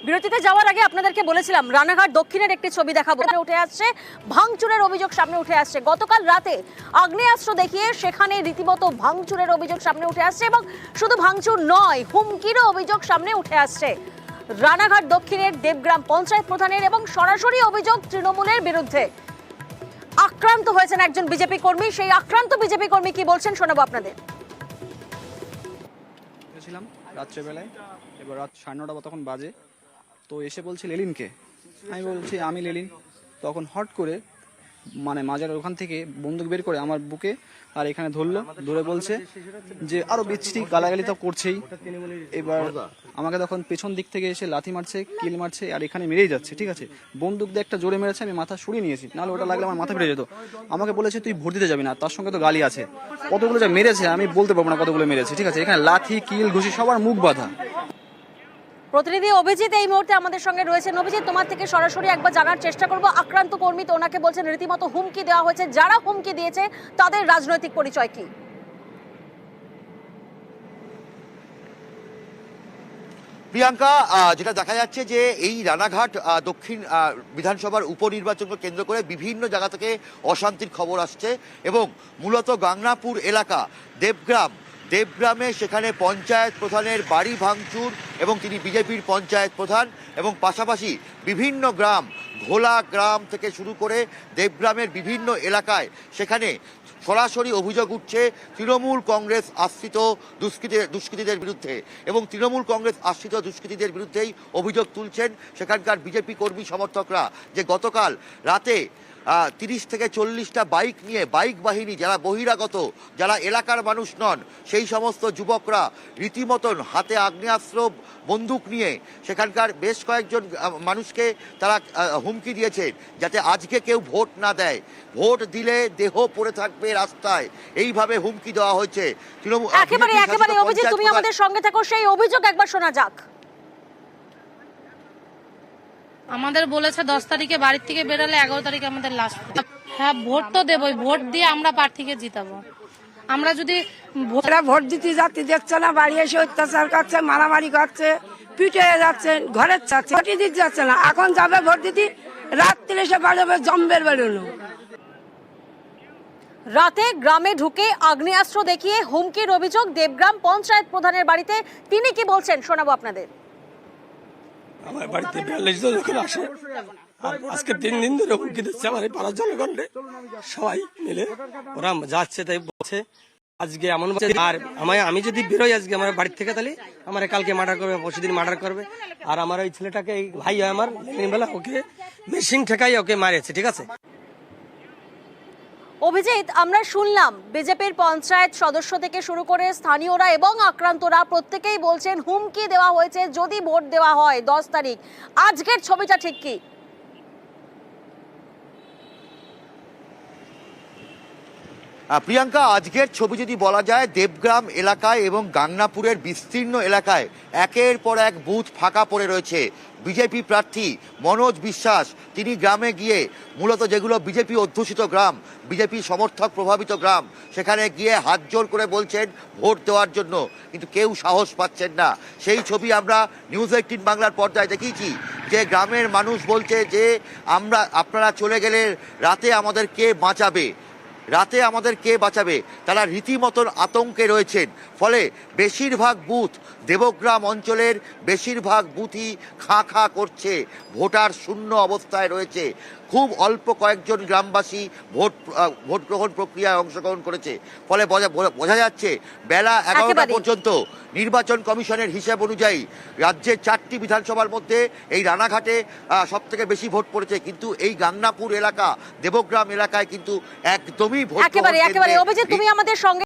বিরতিতে যাওয়ার আগে আপনাদেরকে বলেছিলাম রানাঘাট দক্ষিণের একটি ছবি দেখাবো। উঠে আসছে ভাঙচুরের অভিযোগ সামনে উঠে আসছে। গতকাল রাতে আগ্নেয়াস্ত্র দেখিয়ে সেখানে রীতিমতো ভাঙচুরের অভিযোগ সামনে উঠে আসছে এবং শুধু ভাঙচুর নয়, হুমকিরও অভিযোগ সামনে উঠে আসছে রানাঘাট দক্ষিণের দেবগ্রাম পঞ্চায়েত প্রধানের এবং সরাসরি অভিযোগ তৃণমূলের বিরুদ্ধে। আক্রান্ত হয়েছেন একজন বিজেপি কর্মী। সেই আক্রান্ত বিজেপি কর্মী কি বলছেন শোনাবো আপনাদের। রাত্রেবেলায় এবার রাত 9:30 তখন বাজে, তো এসে বলছে লেলিনকে। আমি বলছি আমি লেলিন। তখন হট করে মাজার ওখান থেকে বন্দুক বের করে আমার বুকে আর এখানে ধরলো, ধরে বলছে যে আরো বিচ্ছিরি গালাগালি তো করছেই। এবার আমাকে তখন পেছন দিক থেকে এসে লাথি মারছে, কিল মারছে আর এখানে মেরেই যাচ্ছে। ঠিক আছে, বন্দুক দিয়ে একটা জোরে মেরেছে, আমি মাথা সরিয়ে নিয়েছি, নাহলে ওটা লাগলে আমার মাথা ফেটে যেত। আমাকে বলেছে তুই ভোট দিতে যাবি না, তার সঙ্গে তো গালি আছে। কতগুলো যা মেরেছে আমি বলতে পারবো না কতগুলো মেরেছে। ঠিক আছে, এখানে লাথি কিল ঘুষি সবার মুখ বাঁধা। প্রতিনিধি অভিজিৎ এই মুহূর্তে আমাদের সঙ্গে রয়েছেন। অভিজিৎ, তোমার থেকে সরাসরি একবার জানার চেষ্টা করব, আক্রান্ত কর্মী তো ওনাকে বলছেন রীতিমতো হুমকি দেওয়া হয়েছে, যারা হুমকি দিয়েছে তাদের রাজনৈতিক পরিচয় কি? প্রিয়াঙ্কা, যেটা দেখা যাচ্ছে যে এই রানাঘাট দক্ষিণ বিধানসভার উপনির্বাচনকে কেন্দ্র করে বিভিন্ন জায়গা থেকে অশান্তির খবর আসছে এবং মূলত গাংনাপুর এলাকা দেবগ্রামে সেখানে পঞ্চায়েত প্রধানের বাড়ি ভাঙচুর এবং তিনি বিজেপির পঞ্চায়েত প্রধান এবং পাশাপাশি বিভিন্ন গ্রাম, ঘোলা গ্রাম থেকে শুরু করে দেবগ্রামের বিভিন্ন এলাকায় সেখানে সরাসরি অভিযোগ উঠছে তৃণমূল কংগ্রেস আশ্রিত দুষ্কৃতীদের বিরুদ্ধে এবং তৃণমূল কংগ্রেস আশ্রিত দুষ্কৃতীদের বিরুদ্ধেই অভিযোগ তুলছেন সেখানকার বিজেপি কর্মী সমর্থকরা যে গতকাল রাতে 30 থেকে 40টা বাইক নিয়ে, বাইক বাহিনী যারা বহিরাগত, যারা এলাকার মানুষ নন, সেই সমস্ত যুবকরা রীতিমতন হাতে আগ্নেয়াস্ত্র বন্দুক নিয়ে সেখানকার বেশ কয়েকজন মানুষকে তারা হুমকি দিয়েছে যাতে আজকে কেউ ভোট না দেয়, ভোট দিলে দেহ পড়ে থাকবে রাস্তায়, এইভাবে হুমকি দেওয়া হয়েছে। একেবারে অভিজিৎ, তুমি আমাদের সঙ্গে থাকো, সেই অভিযোগ একবার শোনা যাক। আমাদের বলেছে 10 তারিখে বাড়ির থেকে বেরোলে 11 তারিখে আমাদের লাস্ট। হ্যাঁ, ভোট তো দেবই, ভোট দিয়ে আমরা প্রার্থীকে জিতাবো। আমরা যদি ভোট দিতে যাতে দেখছে না, বাড়ি এসে অত্যাচার করছে, মারামারি করছে, পিটে যাচ্ছে, ঘরের চাচ্ছে, ভোটই দিতে যাচ্ছে না। এখন যাবে ভোট দিতে, রাত্রে এসে বাড়বে জম্বের বেরোনো। রাতে গ্রামে ঢুকে আগ্নেয়াস্ত্র দেখিয়ে হুমকির অভিযোগ দেবগ্রাম পঞ্চায়েত প্রধানের বাড়িতে। তিনি কি বলছেন শোনাবো আপনাদের। আমার বাড়িতে 42 জন লোক আসে আর আজকে 3 দিন ধরে হুমকি দিচ্ছে আমার এই পাড়ার জনগণে। সবাই মিলে ওরা যাচ্ছে তাই বলছে আজকে এমন, আর আমি যদি বেরোই আজকে আমার বাড়ির থেকে তাহলে আমার কালকে মার্ডার করবে, পরশুদিন মার্ডার করবে। আর আমার ওই ছেলেটাকে, এই ভাই আমার বেলা ওকে মেশিন ঠেকাই ওকে মারেছে। ঠিক আছে অভিজিৎ, আমরা শুনলাম বিজেপির পঞ্চায়েত সদস্য থেকে শুরু করে স্থানীয়রা এবং আক্রান্তরা প্রত্যেকেই বলছেন হুমকি দেওয়া হয়েছে যদি ভোট দেওয়া হয় 10 তারিখ। আজকের ছবিটা ঠিক কি? প্রিয়াঙ্কা, আজকের ছবি যদি বলা যায়, দেবগ্রাম এলাকায় এবং গাংনাপুরের বিস্তীর্ণ এলাকায় একের পর এক বুথ ফাঁকা পড়ে রয়েছে। বিজেপি প্রার্থী মনোজ বিশ্বাস তিনি গ্রামে গিয়ে, মূলত যেগুলো বিজেপি অধ্যুষিত গ্রাম, বিজেপি সমর্থক প্রভাবিত গ্রাম, সেখানে গিয়ে হাত জোর করে বলছেন ভোট দেওয়ার জন্য, কিন্তু কেউ সাহস পাচ্ছেন না। সেই ছবি আমরা নিউজ 18 বাংলার পর্দায় দেখিয়েছি যে গ্রামের মানুষ বলছে যে আপনারা চলে গেলে রাতে আমাদের কে বাঁচাবে, রাতে আমাদের কে বাঁচাবে। তারা রীতিমতন আতঙ্কে রয়েছেন। ফলে বেশিরভাগ বুথ, দেবগ্রাম অঞ্চলের বেশিরভাগ বুথই খাঁ করছে, ভোটার শূন্য অবস্থায় রয়েছে। খুব অল্প কয়েকজন গ্রামবাসী ভোট গ্রহণ প্রক্রিয়ায় অংশগ্রহণ করেছে। ফলে বোঝা যাচ্ছে বেলা 11টা পর্যন্ত নির্বাচন কমিশনের হিসাব অনুযায়ী রাজ্যের 4টি বিধানসভার মধ্যে এই রানাঘাটে সব থেকে বেশি ভোট পড়েছে, কিন্তু এই গাংনাপুর এলাকা, দেবগ্রাম এলাকায় কিন্তু একদমই ভোট। একেবারে অভিজিৎ, তুমি আমাদের সঙ্গে